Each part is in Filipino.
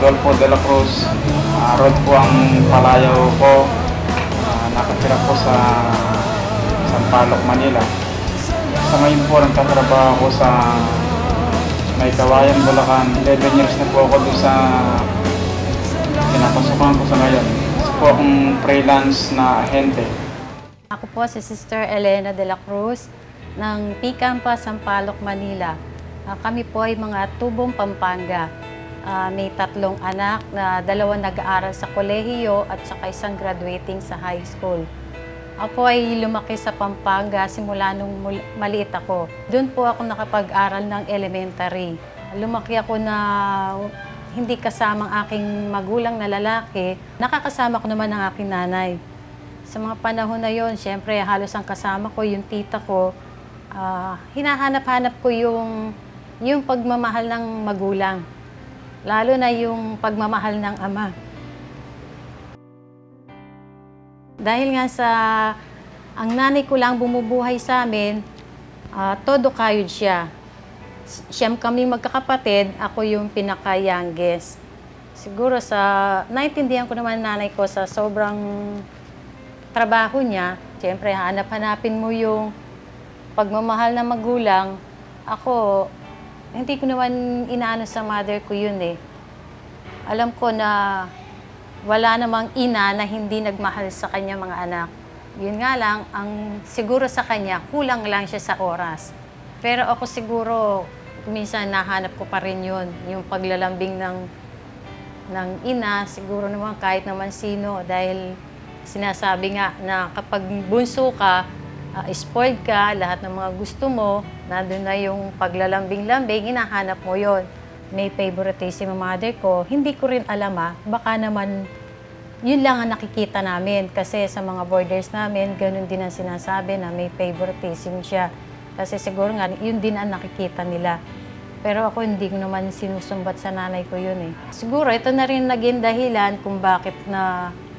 Rodolfo de la Cruz. Rod po ang palayaw ko. Nakatira po sa Sampaloc, Manila. Sa ngayon po, nagtatrabaho ako sa May Kawayan, Bulacan. 11 years na po ako doon sa pinapasukan ko sa ngayon. Isa po akong freelance na ahente. Ako po si Sister Elena de la Cruz ng P-Campa, Sampaloc, Manila. Kami po ay mga tubong Pampanga. May 3 anak na 2 nag-aaral sa kolehiyo at saka 1 graduating sa high school. Ako ay lumaki sa Pampanga simula nung maliit ako. Doon po ako nakapag-aral ng elementary. Lumaki ako na hindi kasamang aking magulang na lalaki. Nakakasama ko naman ang aking nanay. Sa mga panahon na yon, siyempre halos ang kasama ko, yung tita ko. Hinahanap-hanap ko yung pagmamahal ng magulang. Lalo na yung pagmamahal ng ama. Dahil nga ang nanay ko lang bumubuhay sa amin, todo kayod siya. Siyam kami magkakapatid, ako yung pinaka-youngest. Siguro naintindihan ko naman nanay ko sa sobrang trabaho niya. Siyempre, hanap-hanapin mo yung pagmamahal ng magulang. Ako, hindi ko naman inaano sa mother ko yun eh. Alam ko na wala namang ina na hindi nagmahal sa kanya mga anak. Yun nga lang, siguro sa kanya, kulang lang siya sa oras. Pero ako siguro, minsan nahanap ko pa rin yun. Yung paglalambing ng ina, siguro naman kahit naman sino. Dahil sinasabi nga na kapag bunso ka, spoiled ka, lahat ng mga gusto mo, nandun na yung paglalambing-lambing, hinahanap mo yon. May favoritism ang mother ko. Hindi ko rin alam baka naman yun lang ang nakikita namin. Kasi sa mga borders namin, ganun din ang sinasabi na may favoritism siya. Kasi siguro nga, yun din ang nakikita nila. Pero ako hindi ko naman sinusumbat sa nanay ko yun eh. Siguro ito na rin naging dahilan kung bakit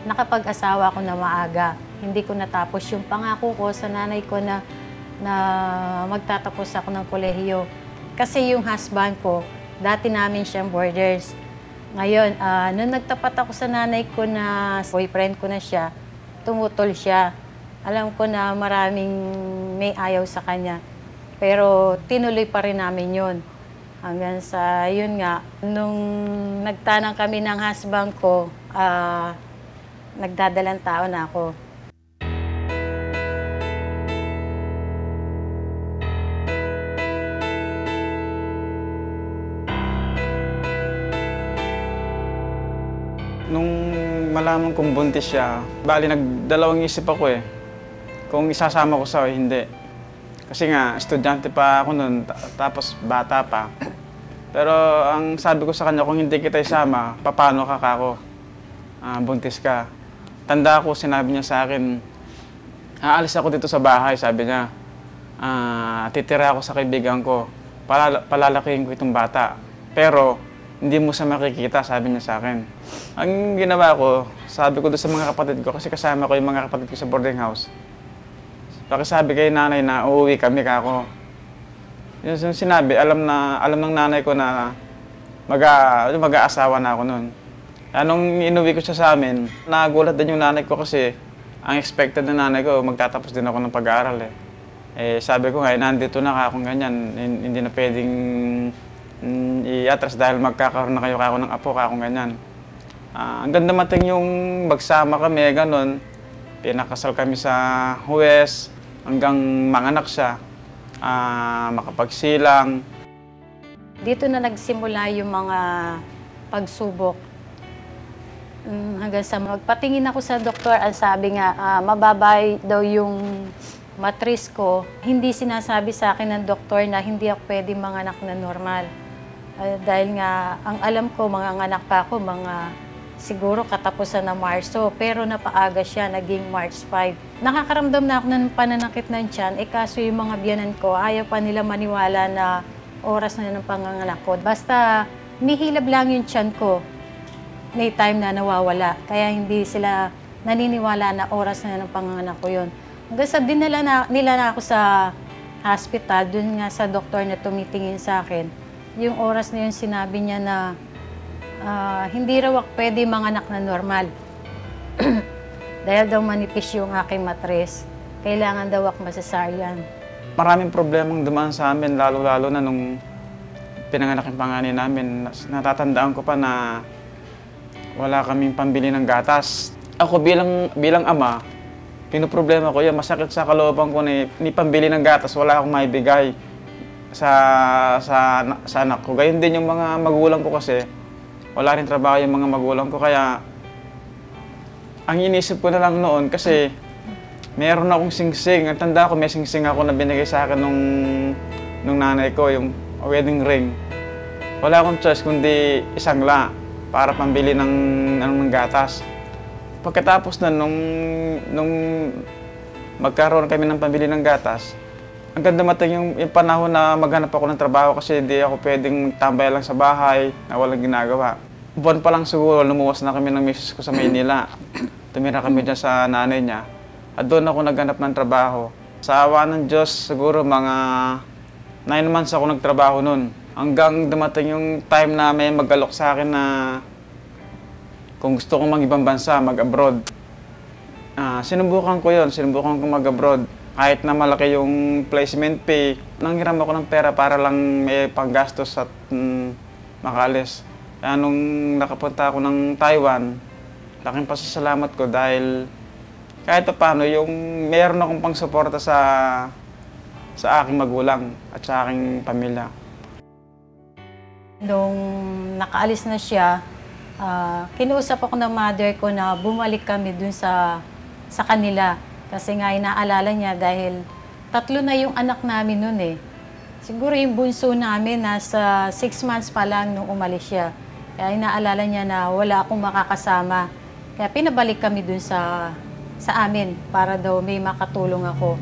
nakapag-asawa ako na maaga. Hindi ko natapos yung pangako ko sa nanay ko na magtatapos ako ng kolehiyo. Kasi yung husband ko, dati namin siyang borders. Ngayon, nung nagtapat ako sa nanay ko na boyfriend ko na siya, tumutol siya. Alam ko na maraming may ayaw sa kanya. Pero tinuloy pa rin namin yun. Hanggang sa, yun nga, nung nagtanang kami ng husband ko, nagdadalang tao na ako. Nung malaman kong buntis siya, bali nagdalawang isip ako eh. Kung isasama ko sa o hindi. Kasi nga, estudyante pa ako noon, tapos bata pa. Pero ang sabi ko sa kanya, kung hindi kita isama, paano ka kako? Buntis ka. Tanda ko, sinabi niya sa akin, aalis ako dito sa bahay, sabi niya. Titira ako sa kaibigan ko, palalakihin ko itong bata. Pero, hindi mo siya makikita, sabi niya sa akin. Ang ginawa ko, sabi ko doon sa mga kapatid ko, kasi kasama ko yung mga kapatid ko sa boarding house. Pakisabi kay nanay na uuwi kami kako. Yung sinabi, alam ng nanay ko na mag-aasawa na ako noon. Nung inuwi ko siya sa amin, nagulat din yung nanay ko kasi ang expected na nanay ko, magtatapos din ako ng pag-aaral eh. Sabi ko nga, nandito na kako ganyan, hindi na pwedeng i-atras dahil magkakaroon na kayo kako ng apo kako ganyan. Hanggang dumating yung magsama kami, ganun. Pinakasal kami sa Huwes, hanggang manganak siya, makapagsilang. Dito na nagsimula yung mga pagsubok. Hanggang sa magpatingin ako sa doktor, ang sabi nga, mababay daw yung matris ko. Hindi sinasabi sa akin ng doktor na hindi ako pwede manganak na normal. Dahil nga, ang alam ko, mga anak pa ako, siguro katapusan ng Marso, pero napaaga siya, naging March 5. Nakakaramdam na ako ng pananakit ng tiyan, kaso yung mga biyanan ko, ayaw pa nila maniwala na oras na ng panganganak ko. Basta, nihilab lang yung tiyan ko, may time na nawawala. Kaya hindi sila naniniwala na oras na ng panganganak ko yun. Hanggang sa dinala nila na ako sa hospital, dun nga sa doktor na tumitingin sa akin, yung oras na yun sinabi niya na hindi raw ako pwede manganak na normal. Dahil daw manipis yung aking matres, kailangan daw ako masasaryan. Maraming problemang dumaan sa amin, lalo-lalo na nung pinanganak yung panganay namin. Natatandaan ko pa na wala kaming pambili ng gatas. Ako bilang ama, pinoproblema ko yan. Masakit sa kalooban ko na ni pambili ng gatas, wala akong maibigay sa anak ko. Gayun din yung mga magulang ko kasi, wala rin trabaho yung mga magulang ko. Kaya, ang inisip ko na lang noon kasi meron akong singsing. Ang tanda ko, may singsing ako na binigay sa akin nung nanay ko, yung wedding ring. Wala akong choice kundi isang la para pambili ng gatas. Pagkatapos na nung magkaroon kami ng pambili ng gatas, hanggang dumating yung panahon na maghanap ako ng trabaho kasi hindi ako pwedeng tambay lang sa bahay na walang ginagawa. Buwan pa lang siguro, lumuwas na kami ng misis ko sa Maynila. Tumira kami dyan sa nanay niya. At doon ako naghanap ng trabaho. Sa awa ng Diyos, siguro mga 9 months ako nagtrabaho noon. Hanggang dumating yung time na may mag-alok sa akin na kung gusto kong mag-ibang bansa, mag-abroad. Sinubukan ko yun, sinubukan ko mag-abroad. Kahit na malaki yung placement pay, nanghiram ako ng pera para lang may panggastos at makaalis. Kaya nung nakapunta ako ng Taiwan, laking pasasalamat ko dahil kahit paano yung meron akong pang-suporta sa aking magulang at sa aking pamilya. Nung nakaalis na siya, kinuusap ako ng mother ko na bumalik kami dun sa kanila. Kasi nga inaalala niya dahil 3 na yung anak namin nun eh. Siguro yung bunso namin nasa 6 months pa lang nung umalis siya. Kaya inaalala niya na wala akong makakasama. Kaya pinabalik kami dun sa amin para daw may makatulong ako.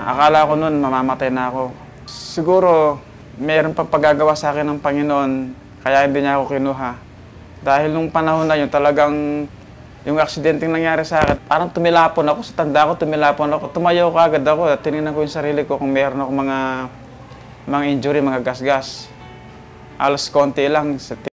Akala ko noon mamamatay na ako. Siguro mayroon pang paggagawa sa akin ng Panginoon, kaya hindi niya ako kinuha. Dahil nung panahon na yun, talagang yung aksidenteng nangyari sa akin, parang tumilapon ako. Sa tanda ko, tumilapon ako. Tumayo ko agad ako. Tinignan ko yung sarili ko kung mayroon ako mga injury, mga gasgas. Alos konti lang.